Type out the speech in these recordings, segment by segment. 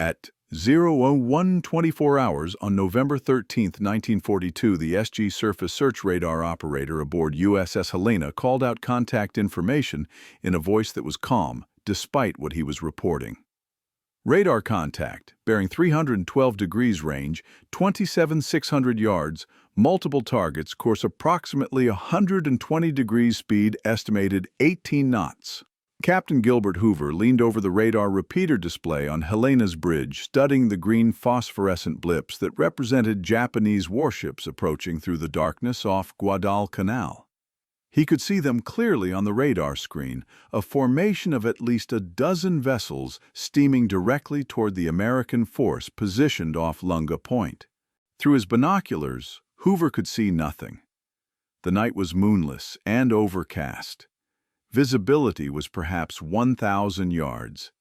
At 0:01:24 hours on November 13, 1942, the SG surface search radar operator aboard USS Helena called out contact information in a voice that was calm, despite what he was reporting. Radar contact, bearing 312 degrees range, 27,600 yards, multiple targets, course approximately 120 degrees, speed estimated 18 knots. Captain Gilbert Hoover leaned over the radar repeater display on Helena's bridge, studying the green phosphorescent blips that represented Japanese warships approaching through the darkness off Guadalcanal. He could see them clearly on the radar screen, a formation of at least a dozen vessels steaming directly toward the American force positioned off Lunga Point. Through his binoculars, Hoover could see nothing. The night was moonless and overcast. Visibility was perhaps 1,000 yards.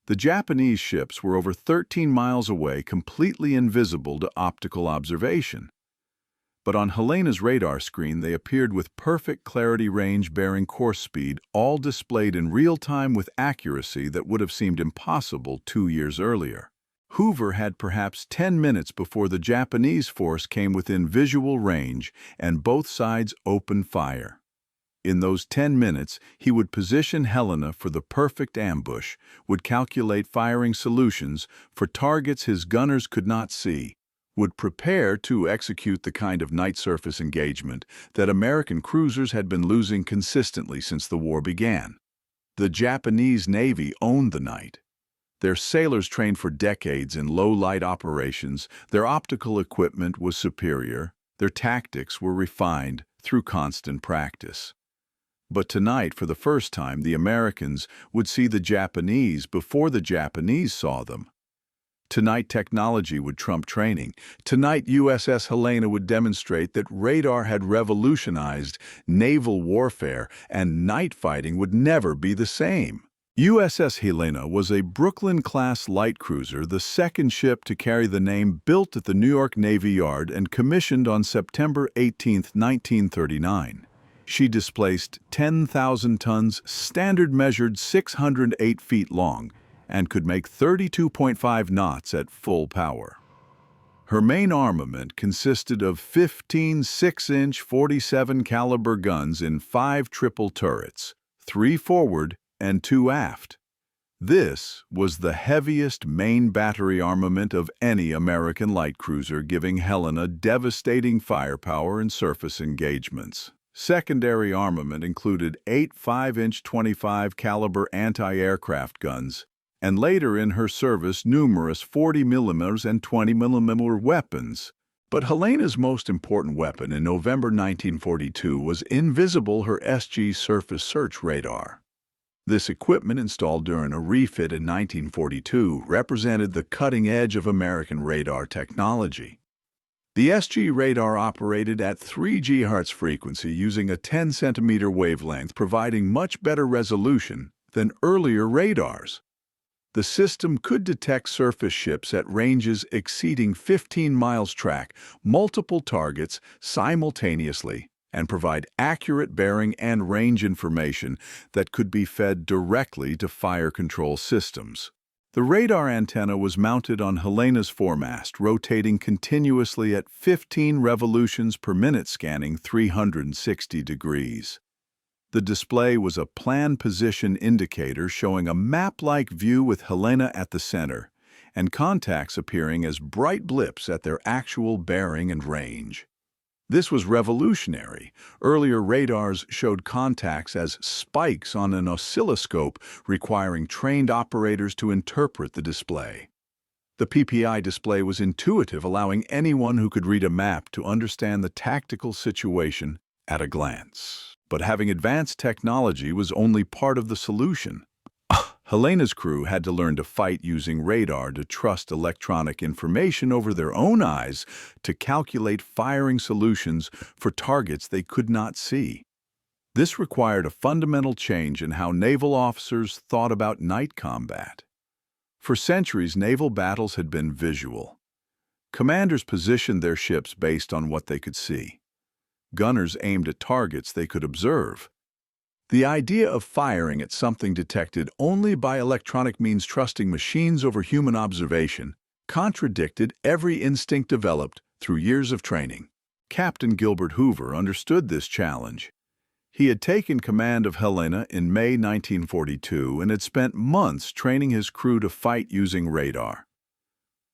The Japanese ships were over 13 miles away, completely invisible to optical observation. But on Helena's radar screen, they appeared with perfect clarity, range, bearing, course speed, all displayed in real time with accuracy that would have seemed impossible 2 years earlier. Hoover had perhaps 10 minutes before the Japanese force came within visual range, and both sides opened fire. In those 10 minutes, he would position Helena for the perfect ambush, would calculate firing solutions for targets his gunners could not see, would prepare to execute the kind of night surface engagement that American cruisers had been losing consistently since the war began. The Japanese Navy owned the night. Their sailors trained for decades in low-light operations, their optical equipment was superior, their tactics were refined through constant practice. But tonight, for the first time, the Americans would see the Japanese before the Japanese saw them. Tonight, technology would trump training. Tonight, USS Helena would demonstrate that radar had revolutionized naval warfare, and night fighting would never be the same. USS Helena was a Brooklyn-class light cruiser, the second ship to carry the name, built at the New York Navy Yard and commissioned on September 18, 1939. She displaced 10,000 tons, standard measured 608 feet long, and could make 32.5 knots at full power. Her main armament consisted of 15 6-inch 47 caliber guns in 5 triple turrets, 3 forward and 2 aft. This was the heaviest main battery armament of any American light cruiser, giving Helena devastating firepower in surface engagements. Secondary armament included 8 5-inch 25 caliber anti-aircraft guns, and later in her service numerous 40mm and 20mm weapons. But Helena's most important weapon in November 1942 was invisible, her SG surface search radar. This equipment, installed during a refit in 1942, represented the cutting edge of American radar technology. The SG radar operated at 3 GHz frequency using a 10-centimeter wavelength, providing much better resolution than earlier radars. The system could detect surface ships at ranges exceeding 15 miles, track multiple targets simultaneously, and provide accurate bearing and range information that could be fed directly to fire control systems. The radar antenna was mounted on Helena's foremast, rotating continuously at 15 revolutions per minute, scanning 360 degrees. The display was a plan position indicator showing a map-like view with Helena at the center, and contacts appearing as bright blips at their actual bearing and range. This was revolutionary. Earlier radars showed contacts as spikes on an oscilloscope, requiring trained operators to interpret the display. The PPI display was intuitive, allowing anyone who could read a map to understand the tactical situation at a glance. But having advanced technology was only part of the solution. Helena's crew had to learn to fight using radar, to trust electronic information over their own eyes, to calculate firing solutions for targets they could not see. This required a fundamental change in how naval officers thought about night combat. For centuries, naval battles had been visual. Commanders positioned their ships based on what they could see. Gunners aimed at targets they could observe. The idea of firing at something detected only by electronic means, trusting machines over human observation, contradicted every instinct developed through years of training. Captain Gilbert Hoover understood this challenge. He had taken command of Helena in May 1942 and had spent months training his crew to fight using radar.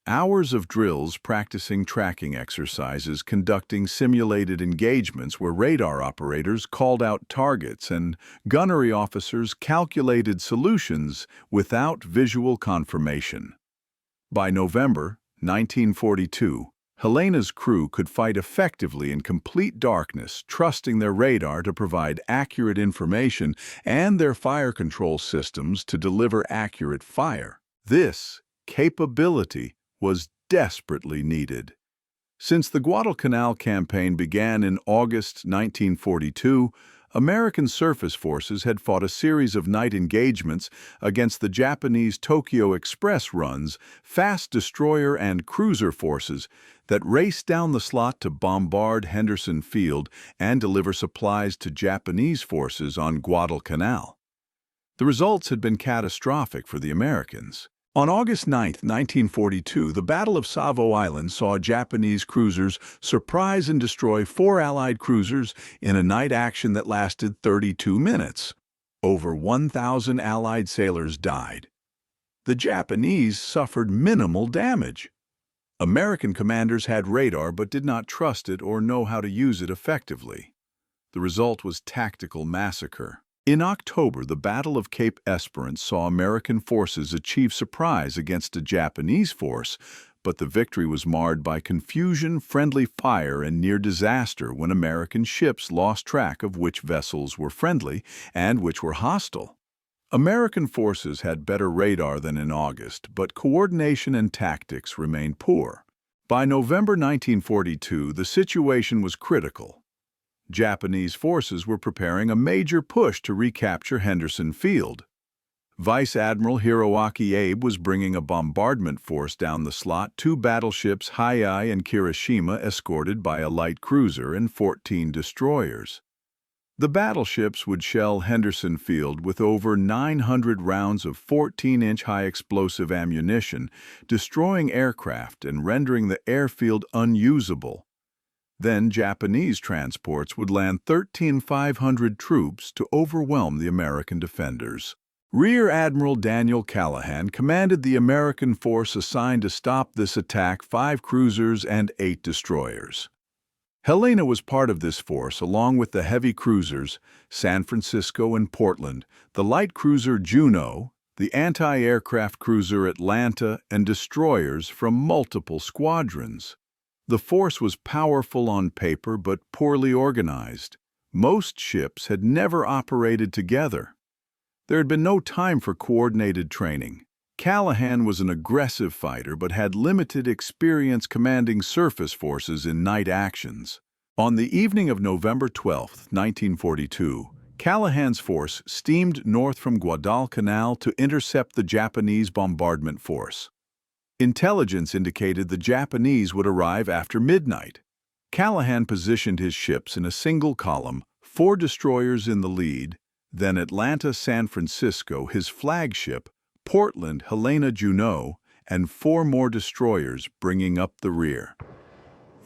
Hours of drills practicing tracking exercises, conducting simulated engagements where radar operators called out targets and gunnery officers calculated solutions without visual confirmation. By November 1942, Helena's crew could fight effectively in complete darkness, trusting their radar to provide accurate information and their fire control systems to deliver accurate fire. This capability was desperately needed. Since the Guadalcanal campaign began in August 1942, American surface forces had fought a series of night engagements against the Japanese Tokyo Express runs, fast destroyer and cruiser forces that raced down the slot to bombard Henderson Field and deliver supplies to Japanese forces on Guadalcanal. The results had been catastrophic for the Americans. On August 9, 1942, the Battle of Savo Island saw Japanese cruisers surprise and destroy 4 Allied cruisers in a night action that lasted 32 minutes. Over 1,000 Allied sailors died. The Japanese suffered minimal damage. American commanders had radar but did not trust it or know how to use it effectively. The result was tactical massacre. In October, the Battle of Cape Esperance saw American forces achieve surprise against a Japanese force, but the victory was marred by confusion, friendly fire, and near disaster when American ships lost track of which vessels were friendly and which were hostile. American forces had better radar than in August, but coordination and tactics remained poor. By November 1942, the situation was critical. Japanese forces were preparing a major push to recapture Henderson Field. Vice Admiral Hiroaki Abe was bringing a bombardment force down the slot, 2 battleships, Hayai and Kirishima, escorted by a light cruiser and 14 destroyers. The battleships would shell Henderson Field with over 900 rounds of 14-inch high-explosive ammunition, destroying aircraft and rendering the airfield unusable. Then Japanese transports would land 13,500 troops to overwhelm the American defenders. Rear Admiral Daniel Callahan commanded the American force assigned to stop this attack, 5 cruisers and 8 destroyers. Helena was part of this force along with the heavy cruisers San Francisco and Portland, the light cruiser Juneau, the anti-aircraft cruiser Atlanta, and destroyers from multiple squadrons. The force was powerful on paper but poorly organized. Most ships had never operated together. There had been no time for coordinated training. Callahan was an aggressive fighter but had limited experience commanding surface forces in night actions. On the evening of November 12, 1942, Callahan's force steamed north from Guadalcanal to intercept the Japanese bombardment force. Intelligence indicated the Japanese would arrive after midnight. Callahan positioned his ships in a single column, 4 destroyers in the lead, then Atlanta, San Francisco, his flagship, Portland, Helena, Juneau, and 4 more destroyers bringing up the rear.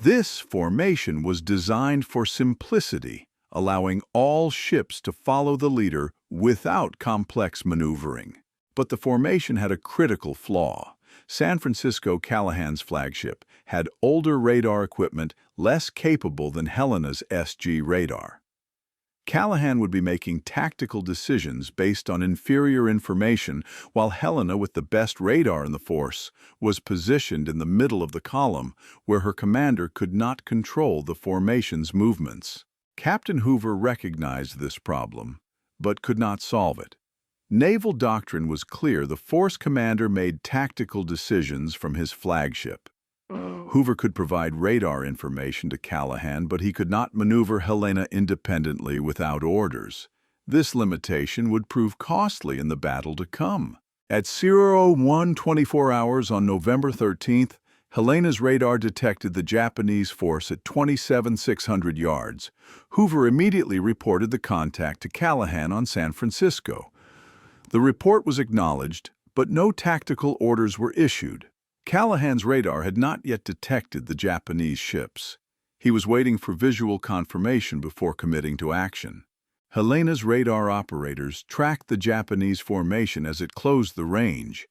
This formation was designed for simplicity, allowing all ships to follow the leader without complex maneuvering. But the formation had a critical flaw. San Francisco, Callahan's flagship, had older radar equipment less capable than Helena's SG radar. Callahan would be making tactical decisions based on inferior information, while Helena, with the best radar in the force, was positioned in the middle of the column, where her commander could not control the formation's movements. Captain Hoover recognized this problem, but could not solve it. Naval doctrine was clear: the force commander made tactical decisions from his flagship. Hoover could provide radar information to Callahan, but he could not maneuver Helena independently without orders. This limitation would prove costly in the battle to come. At 01:24 on November 13th, Helena's radar detected the Japanese force at 27,600 yards. Hoover immediately reported the contact to Callahan on San Francisco. The report was acknowledged, but no tactical orders were issued. Callahan's radar had not yet detected the Japanese ships. He was waiting for visual confirmation before committing to action. Helena's radar operators tracked the Japanese formation as it closed the range.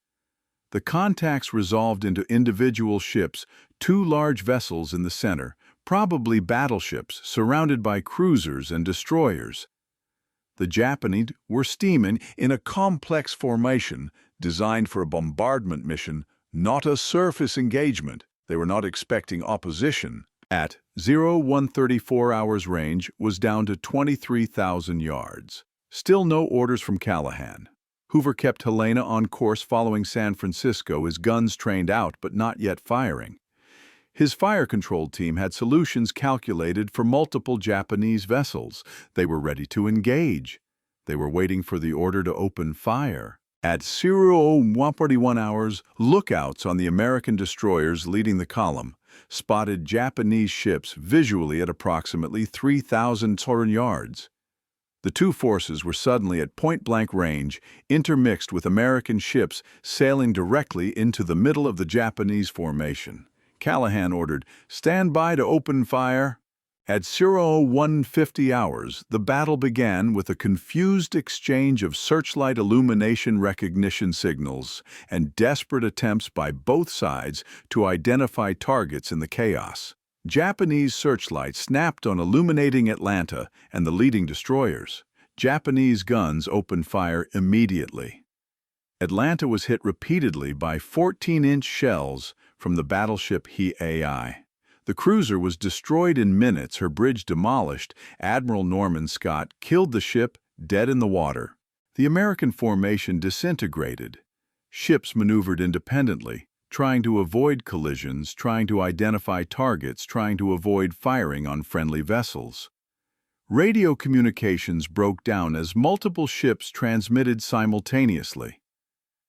The contacts resolved into individual ships, two large vessels in the center, probably battleships surrounded by cruisers and destroyers. The Japanese were steaming in a complex formation designed for a bombardment mission, not a surface engagement. They were not expecting opposition. At 134 hours range was down to 23,000 yards. Still no orders from Callahan. Hoover kept Helena on course following San Francisco, his guns trained out but not yet firing. His fire control team had solutions calculated for multiple Japanese vessels. They were ready to engage. They were waiting for the order to open fire. At 141 hours, lookouts on the American destroyers leading the column spotted Japanese ships visually at approximately 3,000 yards. The two forces were suddenly at point-blank range, intermixed with American ships sailing directly into the middle of the Japanese formation. Callahan ordered, "Stand by to open fire." At 150 hours, the battle began with a confused exchange of searchlight illumination recognition signals and desperate attempts by both sides to identify targets in the chaos. Japanese searchlights snapped on illuminating Atlanta and the leading destroyers. Japanese guns opened fire immediately. Atlanta was hit repeatedly by 14-inch shells from the battleship Helena. The cruiser was destroyed in minutes, her bridge demolished. Admiral Norman Scott killed the ship, dead in the water. The American formation disintegrated. Ships maneuvered independently, trying to avoid collisions, trying to identify targets, trying to avoid firing on friendly vessels. Radio communications broke down as multiple ships transmitted simultaneously.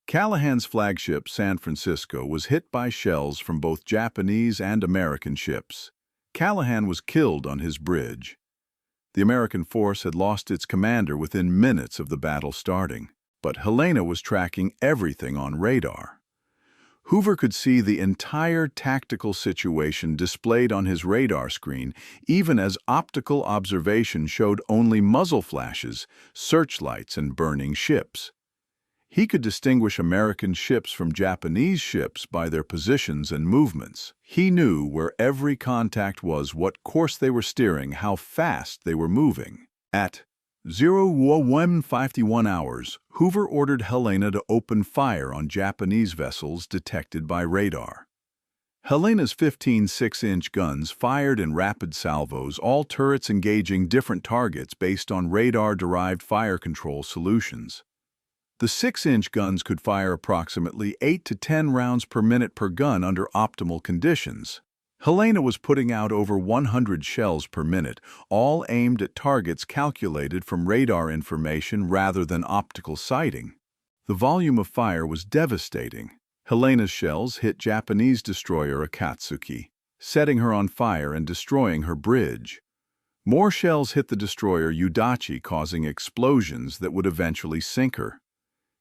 Callahan's flagship, San Francisco, was hit by shells from both Japanese and American ships. Callahan was killed on his bridge. The American force had lost its commander within minutes of the battle starting, but Helena was tracking everything on radar. Hoover could see the entire tactical situation displayed on his radar screen, even as optical observation showed only muzzle flashes, searchlights, and burning ships. He could distinguish American ships from Japanese ships by their positions and movements. He knew where every contact was, what course they were steering, how fast they were moving. At 151 hours, Hoover ordered Helena to open fire on Japanese vessels detected by radar. Helena's 15 6-inch guns fired in rapid salvos, all turrets engaging different targets based on radar-derived fire control solutions. The 6-inch guns could fire approximately 8 to 10 rounds per minute per gun under optimal conditions. Helena was putting out over 100 shells per minute, all aimed at targets calculated from radar information rather than optical sighting. The volume of fire was devastating. Helena's shells hit Japanese destroyer Akatsuki, setting her on fire and destroying her bridge. More shells hit the destroyer Udachi, causing explosions that would eventually sink her.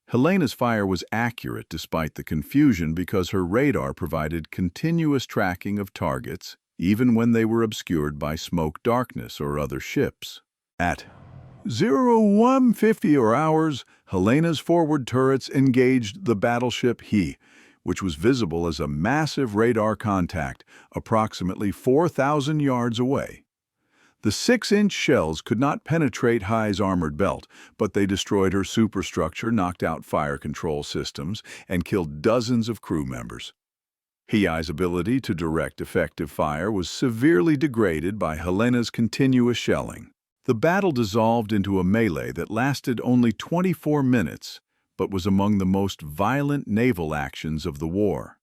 Helena's fire was accurate despite the confusion because her radar provided continuous tracking of targets, even when they were obscured by smoke, darkness, or other ships. At 150 hours, Helena's forward turrets engaged the battleship He, which was visible as a massive radar contact approximately 4,000 yards away. The 6-inch shells could not penetrate Hi's armored belt, but they destroyed her superstructure, knocked out fire control systems, and killed dozens of crew members. Hi's ability to direct effective fire was severely degraded by Helena's continuous shelling. The battle dissolved into a melee that lasted only 24 minutes, but was among the most violent naval actions of the war.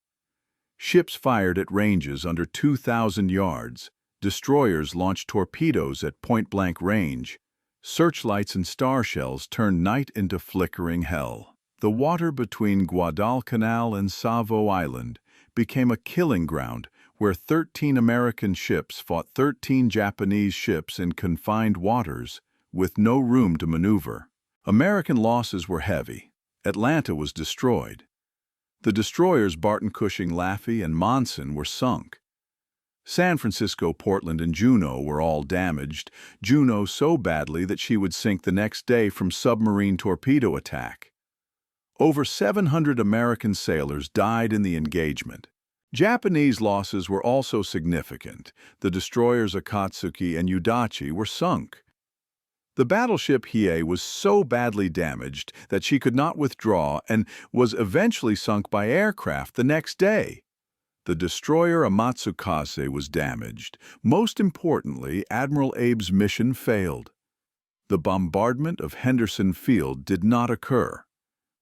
Ships fired at ranges under 2,000 yards. Destroyers launched torpedoes at point-blank range. Searchlights and star shells turned night into flickering hell. The water between Guadalcanal and Savo Island became a killing ground where 13 American ships fought 13 Japanese ships in confined waters with no room to maneuver. American losses were heavy. Atlanta was destroyed. The destroyers Barton, Cushing, Laffey, and Monson were sunk. San Francisco, Portland, and Juneau were all damaged, Juneau so badly that she would sink the next day from submarine torpedo attack. Over 700 American sailors died in the engagement. Japanese losses were also significant. The destroyers Akatsuki and Udachi were sunk. The battleship Hiei was so badly damaged that she could not withdraw and was eventually sunk by aircraft the next day. The destroyer Amatsukaze was damaged. Most importantly, Admiral Abe's mission failed. The bombardment of Henderson Field did not occur.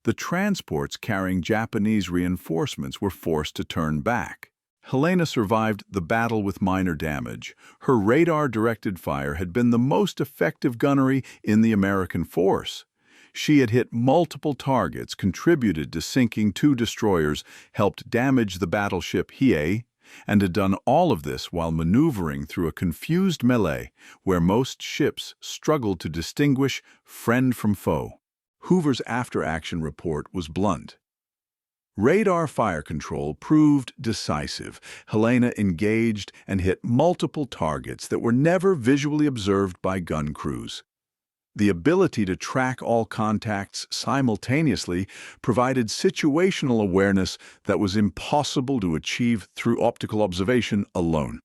The transports carrying Japanese reinforcements were forced to turn back. Helena survived the battle with minor damage. Her radar-directed fire had been the most effective gunnery in the American force. She had hit multiple targets, contributed to sinking 2 destroyers, helped damage the battleship Hiei, and had done all of this while maneuvering through a confused melee where most ships struggled to distinguish friend from foe. Hoover's after-action report was blunt. Radar fire control proved decisive. Helena engaged and hit multiple targets that were never visually observed by gun crews. The ability to track all contacts simultaneously provided situational awareness that was impossible to achieve through optical observation alone.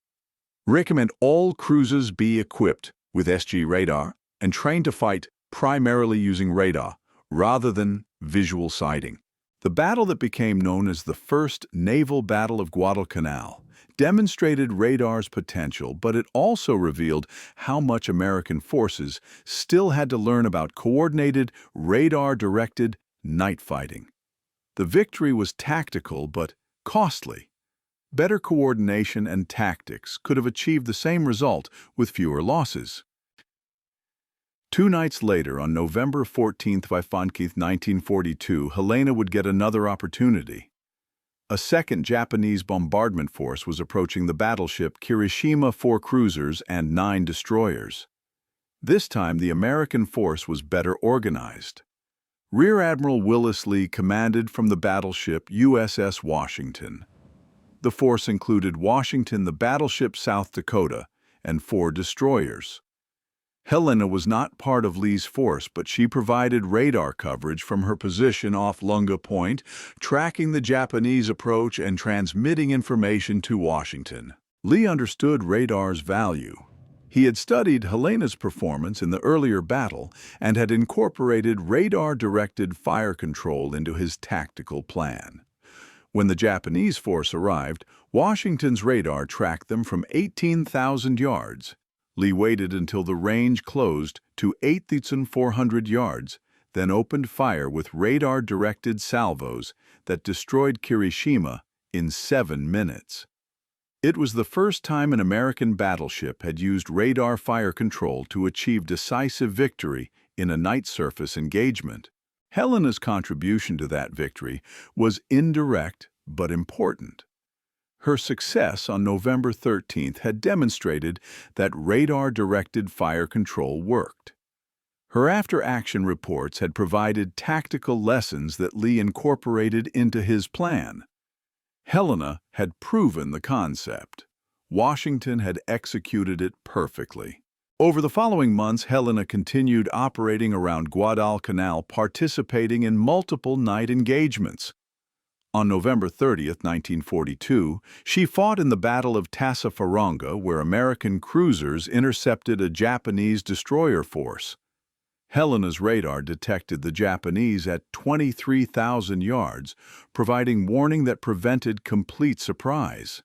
Recommend all cruisers be equipped with SG radar and trained to fight primarily using radar rather than visual sighting. The battle that became known as the First Naval Battle of Guadalcanal demonstrated radar's potential, but it also revealed how much American forces still had to learn about coordinated, radar-directed night fighting. The victory was tactical but costly. Better coordination and tactics could have achieved the same result with fewer losses. 2 nights later, on November 14, 1942, Helena would get another opportunity. A second Japanese bombardment force was approaching the battleship Kirishima, 4 cruisers and 9 destroyers. This time, the American force was better organized. Rear Admiral Willis Lee commanded from the battleship USS Washington. The force included Washington, the battleship South Dakota, and 4 destroyers. Helena was not part of Lee's force, but she provided radar coverage from her position off Lunga Point, tracking the Japanese approach and transmitting information to Washington. Lee understood radar's value. He had studied Helena's performance in the earlier battle and had incorporated radar-directed fire control into his tactical plan. When the Japanese force arrived, Washington's radar tracked them from 18,000 yards. Lee waited until the range closed to 8,400 yards, then opened fire with radar-directed salvos that destroyed Kirishima in 7 minutes. It was the first time an American battleship had used radar fire control to achieve decisive victory in a night surface engagement. Helena's contribution to that victory was indirect but important. Her success on November 13th had demonstrated that radar-directed fire control worked. Her after-action reports had provided tactical lessons that Lee incorporated into his plan. Helena had proven the concept. Washington had executed it perfectly. Over the following months, Helena continued operating around Guadalcanal, participating in multiple night engagements. On November 30, 1942, she fought in the Battle of Tassafaronga, where American cruisers intercepted a Japanese destroyer force. Helena's radar detected the Japanese at 23,000 yards, providing warning that prevented complete surprise.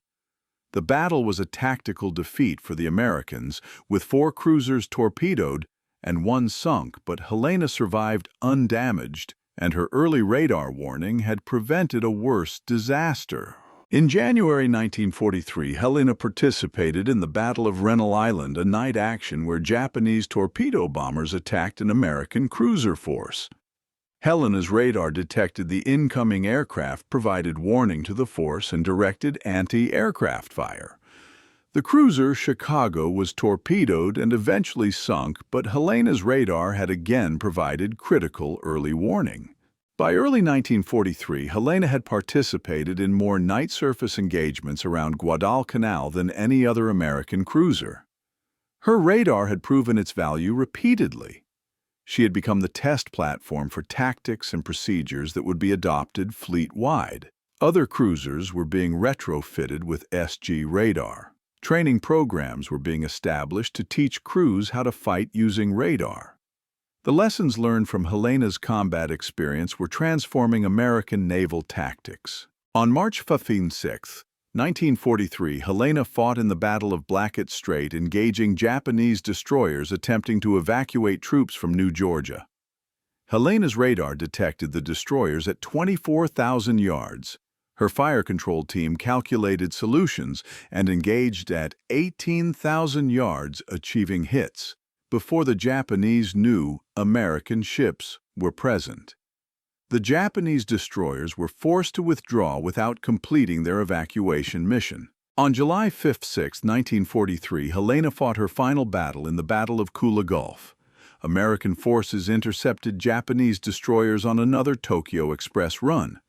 The battle was a tactical defeat for the Americans, with 4 cruisers torpedoed and 1 sunk, but Helena survived undamaged, and her early radar warning had prevented a worse disaster. In January 1943, Helena participated in the Battle of Rennell Island, a night action where Japanese torpedo bombers attacked an American cruiser force. Helena's radar detected the incoming aircraft, provided warning to the force, and directed anti-aircraft fire. The cruiser Chicago was torpedoed and eventually sunk, but Helena's radar had again provided critical early warning. By early 1943, Helena had participated in more night surface engagements around Guadalcanal than any other American cruiser. Her radar had proven its value repeatedly. She had become the test platform for tactics and procedures that would be adopted fleet-wide. Other cruisers were being retrofitted with SG radar. Training programs were being established to teach crews how to fight using radar. The lessons learned from Helena's combat experience were transforming American naval tactics. On March 6, 1943, Helena fought in the Battle of Blackett Strait, engaging Japanese destroyers attempting to evacuate troops from New Georgia. Helena's radar detected the destroyers at 24,000 yards. Her fire control team calculated solutions and engaged at 18,000 yards, achieving hits before the Japanese knew American ships were present. The Japanese destroyers were forced to withdraw without completing their evacuation mission. On July 6, 1943, Helena fought her final battle in the Battle of Kula Gulf. American forces intercepted Japanese destroyers on another Tokyo Express run.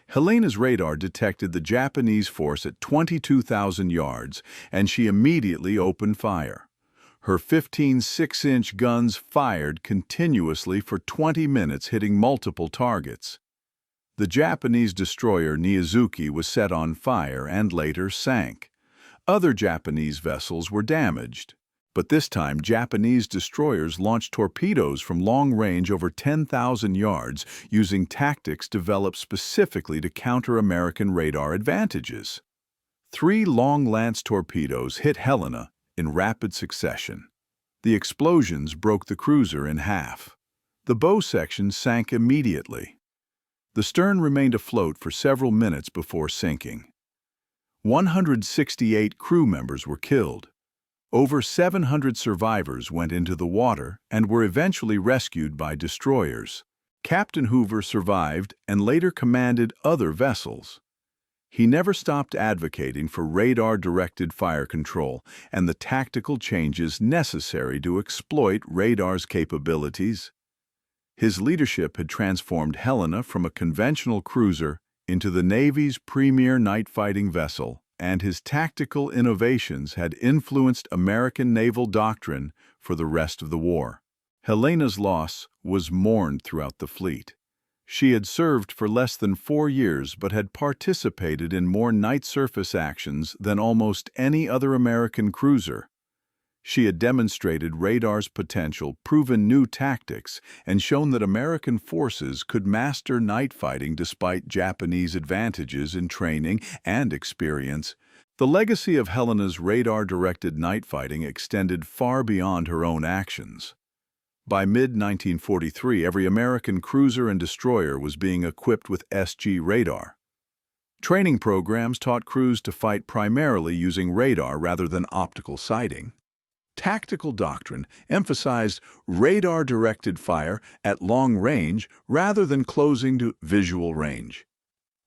Helena's radar detected the Japanese force at 22,000 yards, and she immediately opened fire. Her 15 6-inch guns fired continuously for 20 minutes, hitting multiple targets. The Japanese destroyer Niizuki was set on fire and later sank. Other Japanese vessels were damaged. But this time, Japanese destroyers launched torpedoes from long range over 10,000 yards using tactics developed specifically to counter American radar advantages. 3 long lance torpedoes hit Helena in rapid succession. The explosions broke the cruiser in half. The bow section sank immediately. The stern remained afloat for several minutes before sinking. 168 crew members were killed. Over 700 survivors went into the water and were eventually rescued by destroyers. Captain Hoover survived and later commanded other vessels. He never stopped advocating for radar-directed fire control and the tactical changes necessary to exploit radar's capabilities. His leadership had transformed Helena from a conventional cruiser into the Navy's premier night-fighting vessel, and his tactical innovations had influenced American naval doctrine for the rest of the war. Helena's loss was mourned throughout the fleet. She had served for less than 4 years but had participated in more night surface actions than almost any other American cruiser. She had demonstrated radar's potential, proven new tactics, and shown that American forces could master night fighting despite Japanese advantages in training and experience. The legacy of Helena's radar-directed night fighting extended far beyond her own actions. By mid-1943, every American cruiser and destroyer was being equipped with SG radar. Training programs taught crews to fight primarily using radar rather than optical sighting. Tactical doctrine emphasized radar-directed fire at long range rather than closing to visual range.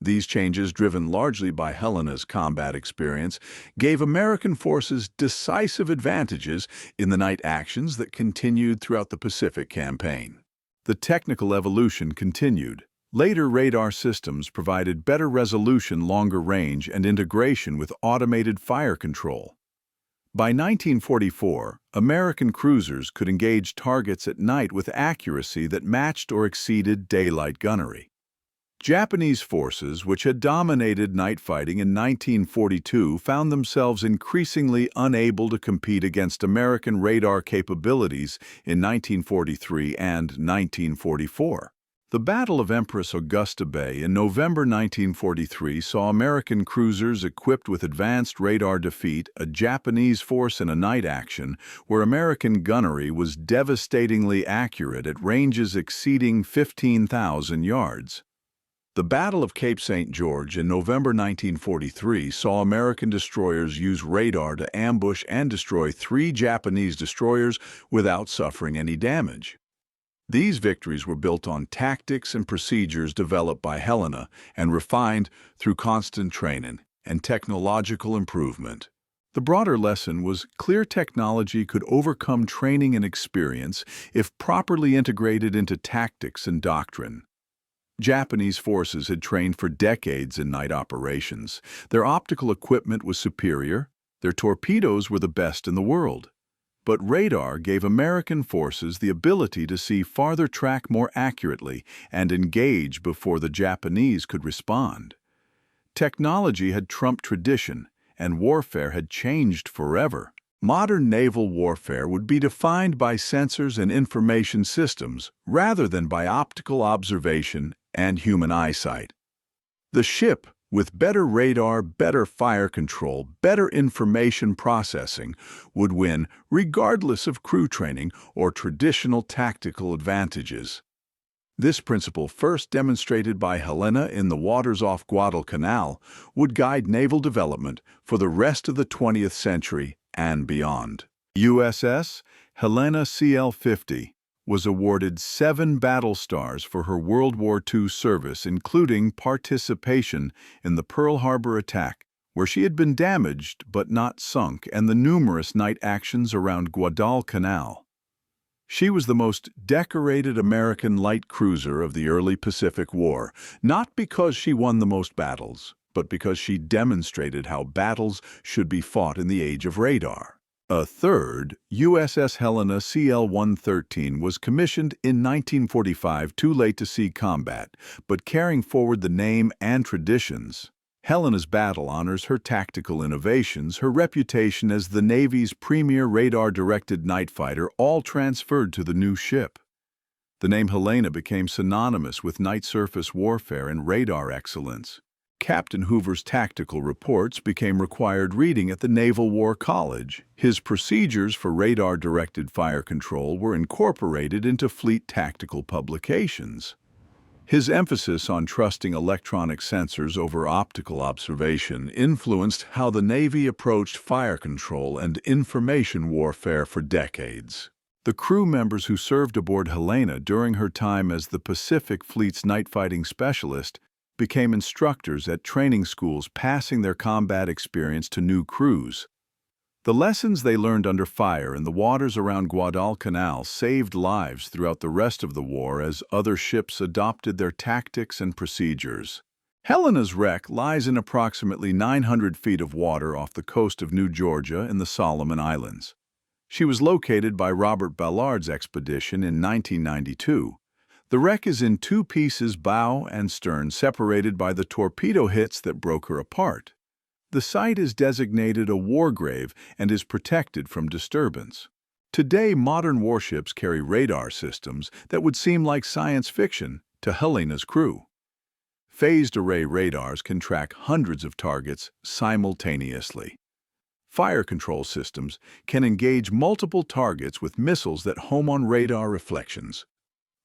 These changes, driven largely by Helena's combat experience, gave American forces decisive advantages in the night actions that continued throughout the Pacific campaign. The technical evolution continued. Later radar systems provided better resolution, longer range, and integration with automated fire control. By 1944, American cruisers could engage targets at night with accuracy that matched or exceeded daylight gunnery. Japanese forces, which had dominated night fighting in 1942, found themselves increasingly unable to compete against American radar capabilities in 1943 and 1944. The Battle of Empress Augusta Bay in November 1943 saw American cruisers equipped with advanced radar defeat a Japanese force in a night action where American gunnery was devastatingly accurate at ranges exceeding 15,000 yards. The Battle of Cape St. George in November 1943 saw American destroyers use radar to ambush and destroy 3 Japanese destroyers without suffering any damage. These victories were built on tactics and procedures developed by Helena and refined through constant training and technological improvement. The broader lesson was clear technology could overcome training and experience if properly integrated into tactics and doctrine. Japanese forces had trained for decades in night operations. Their optical equipment was superior, their torpedoes were the best in the world. But radar gave American forces the ability to see farther track more accurately and engage before the Japanese could respond. Technology had trumped tradition, and warfare had changed forever. Modern naval warfare would be defined by sensors and information systems rather than by optical observation and human eyesight. The ship, with better radar, better fire control, better information processing, would win regardless of crew training or traditional tactical advantages. This principle, first demonstrated by Helena in the waters off Guadalcanal, would guide naval development for the rest of the 20th century and beyond. USS Helena CL-50 was awarded 7 battle stars for her World War II service, including participation in the Pearl Harbor attack, where she had been damaged but not sunk, and the numerous night actions around Guadalcanal. She was the most decorated American light cruiser of the early Pacific War, not because she won the most battles, but because she demonstrated how battles should be fought in the age of radar. A third, USS Helena CL-113, was commissioned in 1945, too late to see combat, but carrying forward the name and traditions. Helena's battle honors her tactical innovations, her reputation as the Navy's premier radar-directed night fighter, all transferred to the new ship. The name Helena became synonymous with night surface warfare and radar excellence. Captain Hoover's tactical reports became required reading at the Naval War College. His procedures for radar-directed fire control were incorporated into fleet tactical publications. His emphasis on trusting electronic sensors over optical observation influenced how the Navy approached fire control and information warfare for decades. The crew members who served aboard Helena during her time as the Pacific Fleet's night fighting specialist became instructors at training schools, passing their combat experience to new crews. The lessons they learned under fire in the waters around Guadalcanal saved lives throughout the rest of the war as other ships adopted their tactics and procedures. Helena's wreck lies in approximately 900 feet of water off the coast of New Georgia in the Solomon Islands. She was located by Robert Ballard's expedition in 1992. The wreck is in 2 pieces, bow and stern, separated by the torpedo hits that broke her apart. The site is designated a war grave and is protected from disturbance. Today, modern warships carry radar systems that would seem like science fiction to Helena's crew. Phased array radars can track hundreds of targets simultaneously. Fire control systems can engage multiple targets with missiles that home on radar reflections.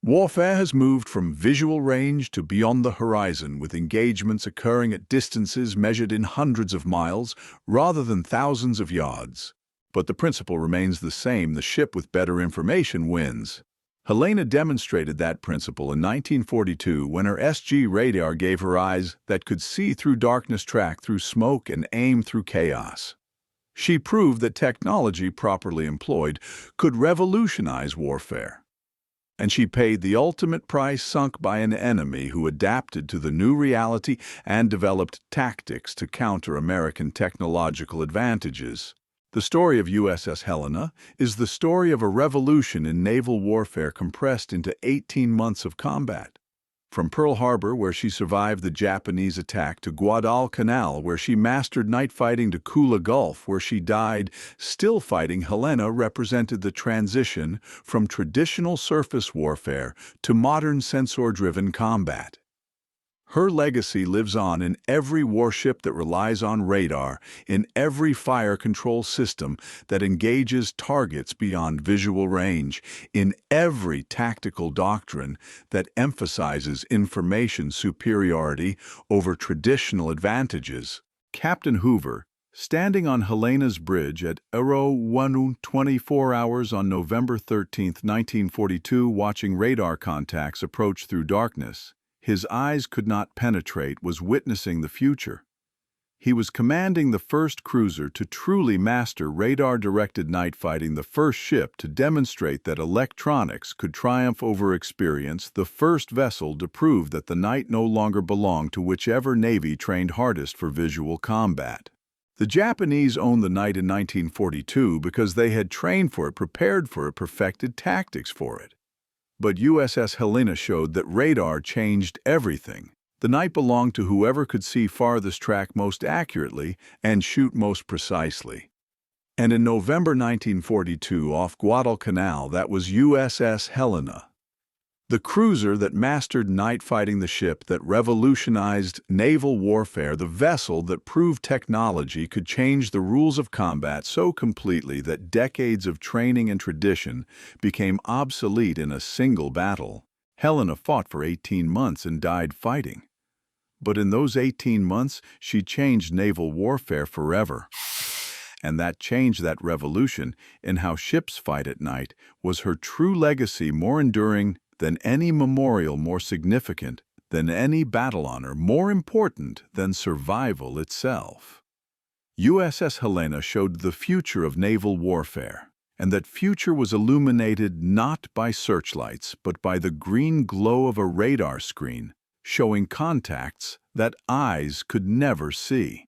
Warfare has moved from visual range to beyond the horizon, with engagements occurring at distances measured in hundreds of miles rather than thousands of yards. But the principle remains the same: the ship with better information wins. Helena demonstrated that principle in 1942 when her SG radar gave her eyes that could see through darkness, track through smoke, and aim through chaos. She proved that technology properly employed could revolutionize warfare. And she paid the ultimate price, sunk by an enemy who adapted to the new reality and developed tactics to counter American technological advantages. The story of USS Helena is the story of a revolution in naval warfare compressed into 18 months of combat. From Pearl Harbor, where she survived the Japanese attack, to Guadalcanal, where she mastered night fighting, to Kula Gulf, where she died still fighting, Helena represented the transition from traditional surface warfare to modern sensor-driven combat. Her legacy lives on in every warship that relies on radar, in every fire control system that engages targets beyond visual range, in every tactical doctrine that emphasizes information superiority over traditional advantages. Captain Hoover, Standing on Helena's bridge at Aro 124 hours on November 13, 1942, watching radar contacts approach through darkness, his eyes could not penetrate, was witnessing the future. He was commanding the first cruiser to truly master radar-directed night fighting, the first ship to demonstrate that electronics could triumph over experience, the first vessel to prove that the night no longer belonged to whichever navy trained hardest for visual combat. The Japanese owned the night in 1942 because they had trained for it, prepared for it, perfected tactics for it. But USS Helena showed that radar changed everything. The night belonged to whoever could see farthest, track most accurately, and shoot most precisely. And in November 1942, off Guadalcanal, that was USS Helena, the cruiser that mastered night fighting, the ship that revolutionized naval warfare, the vessel that proved technology could change the rules of combat so completely that decades of training and tradition became obsolete in a single battle. Helena fought for 18 months and died fighting. But in those 18 months, she changed naval warfare forever. And that change, that revolution in how ships fight at night, was her true legacy, more enduring than any memorial, more significant than any battle honor, more important than survival itself. USS Helena showed the future of naval warfare, and that future was illuminated not by searchlights, but by the green glow of a radar screen, showing contacts that eyes could never see.